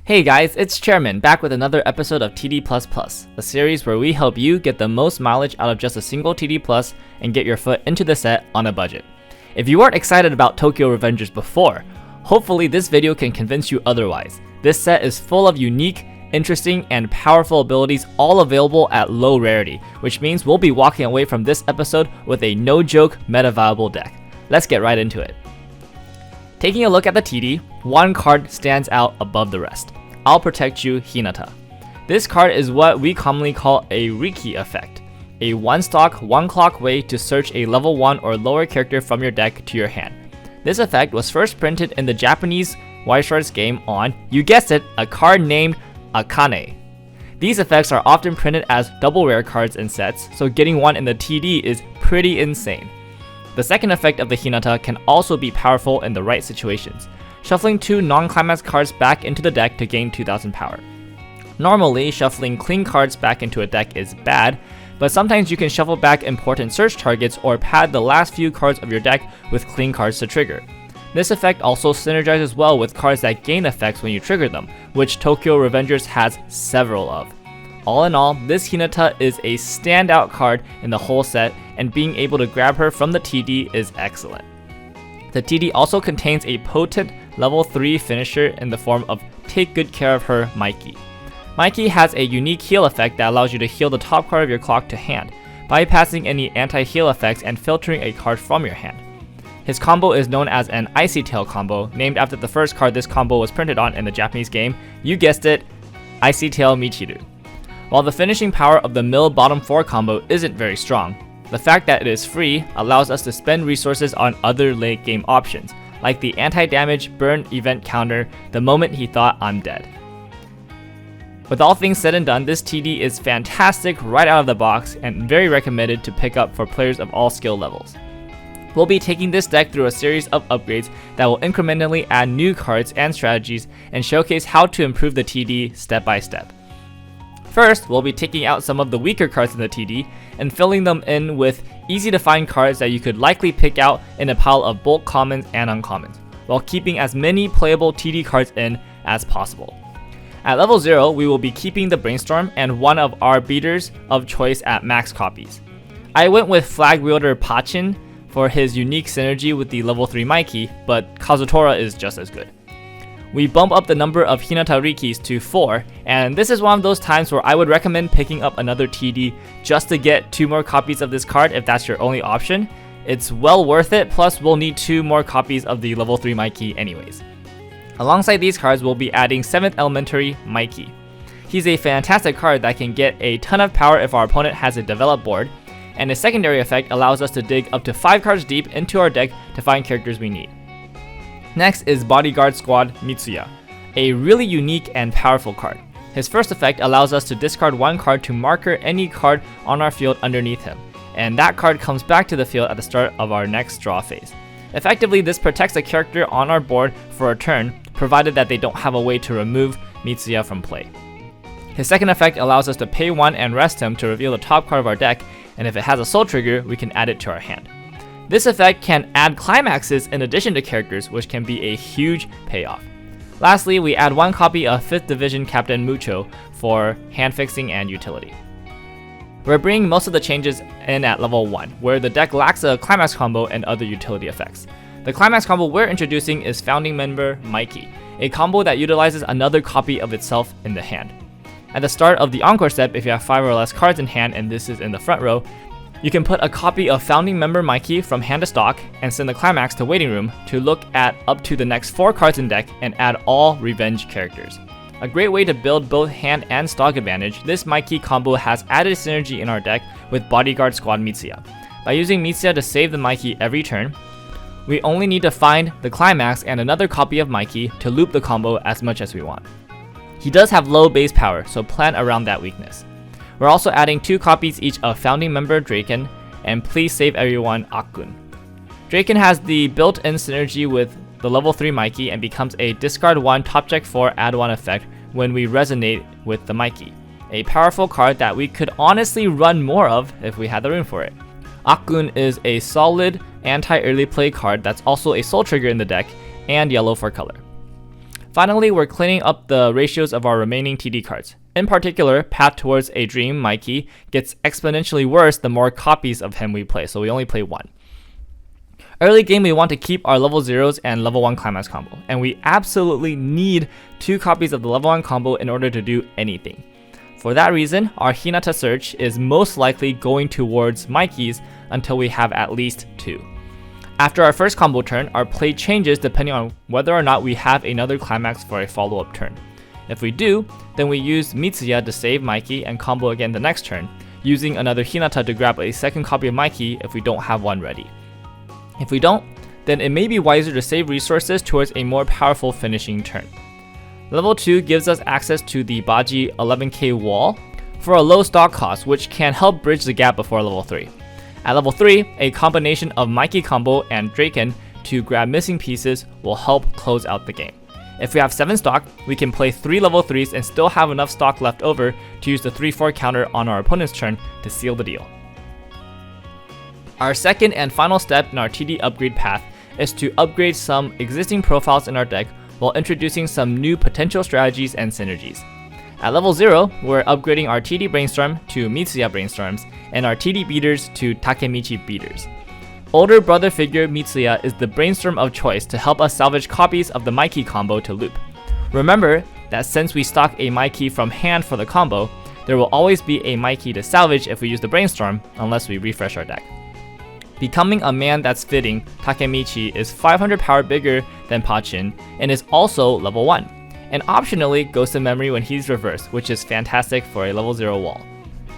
Hey guys, it's Chairman back with another episode of TD++, a series where we help you get the most mileage out of just a single TD+ and get your foot into the set on a budget. If you weren't excited about Tokyo Revengers before, hopefully this video can convince you otherwise. This set is full of unique, interesting, and powerful abilities, all available at low rarity, which means we'll be walking away from this episode with a no-joke meta-viable deck. Let's get right into it. Taking a look at the TD, one card stands out above the rest. I'll Protect You Hinata. This card is what we commonly call a Riki effect, a one-stock, one-clock way to search a level 1 or lower character from your deck to your hand. This effect was first printed in the Japanese Weiss Schwarz game on, you guessed it, a card named Akane. These effects are often printed as double rare cards in sets, so getting one in the TD is pretty insane. The second effect of the Hinata can also be powerful in the right situations, shuffling 2 non-climax cards back into the deck to gain 2000 power. Normally, shuffling clean cards back into a deck is bad, but sometimes you can shuffle back important search targets or pad the last few cards of your deck with clean cards to trigger. This effect also synergizes well with cards that gain effects when you trigger them, which Tokyo Revengers has several of. All in all, this Hinata is a standout card in the whole set, and being able to grab her from the TD is excellent. The TD also contains a potent level 3 finisher in the form of Take Good Care of Her Mikey. Mikey has a unique heal effect that allows you to heal the top card of your clock to hand, bypassing any anti-heal effects and filtering a card from your hand. His combo is known as an Icy Tail combo, named after the first card this combo was printed on in the Japanese game, you guessed it, Icy Tail Michiru. While the finishing power of the mill bottom 4 combo isn't very strong, the fact that it is free allows us to spend resources on other late game options, like the anti-damage burn event counter the moment he thought I'm dead. With all things said and done, this TD is fantastic right out of the box and very recommended to pick up for players of all skill levels. We'll be taking this deck through a series of upgrades that will incrementally add new cards and strategies and showcase how to improve the TD step by step. First, we'll be taking out some of the weaker cards in the TD and filling them in with easy to find cards that you could likely pick out in a pile of bulk commons and uncommons, while keeping as many playable TD cards in as possible. At level 0, we will be keeping the Brainstorm and one of our beaters of choice at max copies. I went with Flag Wielder Pachin for his unique synergy with the level 3 Mikey, but Kazutora is just as good. We bump up the number of Hinata Rikis to 4, and this is one of those times where I would recommend picking up another TD just to get 2 more copies of this card if that's your only option. It's well worth it, plus we'll need 2 more copies of the level 3 Mikey anyways. Alongside these cards, we'll be adding 7th Elementary Mikey. He's a fantastic card that can get a ton of power if our opponent has a developed board, and his secondary effect allows us to dig up to 5 cards deep into our deck to find characters we need. Next is Bodyguard Squad Mitsuya, a really unique and powerful card. His first effect allows us to discard 1 card to marker any card on our field underneath him, and that card comes back to the field at the start of our next draw phase. Effectively, this protects a character on our board for a turn, provided that they don't have a way to remove Mitsuya from play. His second effect allows us to pay 1 and rest him to reveal the top card of our deck, and if it has a soul trigger, we can add it to our hand. This effect can add climaxes in addition to characters, which can be a huge payoff. Lastly, we add 1 copy of 5th Division Captain Mucho for hand fixing and utility. We're bringing most of the changes in at level 1, where the deck lacks a climax combo and other utility effects. The climax combo we're introducing is Founding Member Mikey, a combo that utilizes another copy of itself in the hand. At the start of the Encore step, if you have 5 or less cards in hand and this is in the front row, you can put a copy of Founding Member Mikey from hand to stock and send the climax to Waiting Room to look at up to the next 4 cards in deck and add all revenge characters. A great way to build both hand and stock advantage, this Mikey combo has added synergy in our deck with Bodyguard Squad Mitsuya. By using Mitsuya to save the Mikey every turn, we only need to find the climax and another copy of Mikey to loop the combo as much as we want. He does have low base power, so plan around that weakness. We're also adding 2 copies each of Founding Member Draken and Please Save Everyone Akkun. Draken has the built-in synergy with the level 3 Mikey and becomes a discard 1 top check 4 add 1 effect when we resonate with the Mikey, a powerful card that we could honestly run more of if we had the room for it. Akkun is a solid anti-early play card that's also a soul trigger in the deck and yellow for color. Finally, we're cleaning up the ratios of our remaining TD cards. In particular, Path Towards a Dream Mikey gets exponentially worse the more copies of him we play, so we only play 1. Early game, we want to keep our level 0s and level 1 climax combo, and we absolutely need 2 copies of the level 1 combo in order to do anything. For that reason, our Hinata search is most likely going towards Mikey's until we have at least 2. After our first combo turn, our play changes depending on whether or not we have another climax for a follow-up turn. If we do, then we use Mitsuya to save Mikey and combo again the next turn, using another Hinata to grab a second copy of Mikey if we don't have one ready. If we don't, then it may be wiser to save resources towards a more powerful finishing turn. Level 2 gives us access to the Baji 11k wall for a low stock cost, which can help bridge the gap before level 3. At level 3, a combination of Mikey Combo and Draken to grab missing pieces will help close out the game. If we have 7 stock, we can play 3 level 3s and still have enough stock left over to use the 3-4 counter on our opponent's turn to seal the deal. Our second and final step in our TD upgrade path is to upgrade some existing profiles in our deck while introducing some new potential strategies and synergies. At level 0, we're upgrading our TD Brainstorm to Mitsuya Brainstorms and our TD Beaters to Takemichi Beaters. Older brother figure Mitsuya is the brainstorm of choice to help us salvage copies of the Mikey combo to loop. Remember that since we stock a Mikey from hand for the combo, there will always be a Mikey to salvage if we use the brainstorm unless we refresh our deck. Becoming a man that's fitting, Takemichi is 500 power bigger than Pachin and is also level 1. And optionally goes to memory when he's reversed, which is fantastic for a level 0 wall.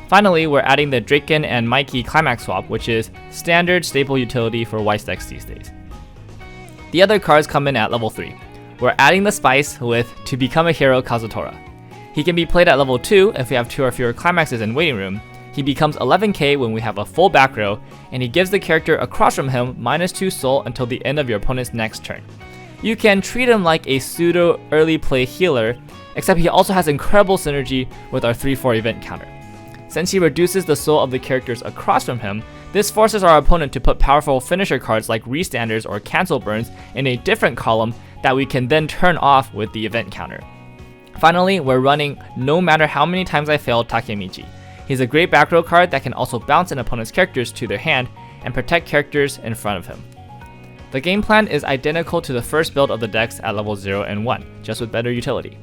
Finally, we're adding the Draken and Mikey climax swap, which is standard staple utility for Weiss decks these days. The other cards come in at level 3. We're adding the spice with To Become a Hero Kazutora. He can be played at level 2 if we have 2 or fewer climaxes in waiting room. He becomes 11k when we have a full back row, and he gives the character across from him -2 soul until the end of your opponent's next turn. You can treat him like a pseudo early play healer, except he also has incredible synergy with our 3-4 event counter. Since he reduces the soul of the characters across from him, this forces our opponent to put powerful finisher cards like restanders or cancel burns in a different column that we can then turn off with the event counter. Finally, we're running No Matter How Many Times I Failed Takemichi. He's a great back row card that can also bounce an opponent's characters to their hand and protect characters in front of him. The game plan is identical to the first build of the decks at level 0 and 1, just with better utility.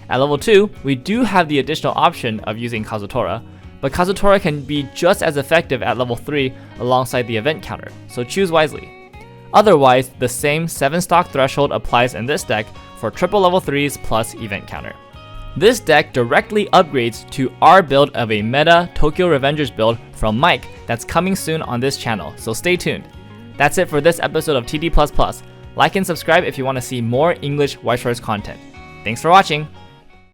At level 2, we do have the additional option of using Kazutora, but Kazutora can be just as effective at level 3 alongside the event counter, so choose wisely. Otherwise, the same 7 stock threshold applies in this deck for triple level 3s plus event counter. This deck directly upgrades to our build of a meta Tokyo Revengers build from Mike that's coming soon on this channel, so stay tuned. That's it for this episode of TD++. Like and subscribe if you want to see more English Weiss Schwarz content. Thanks for watching!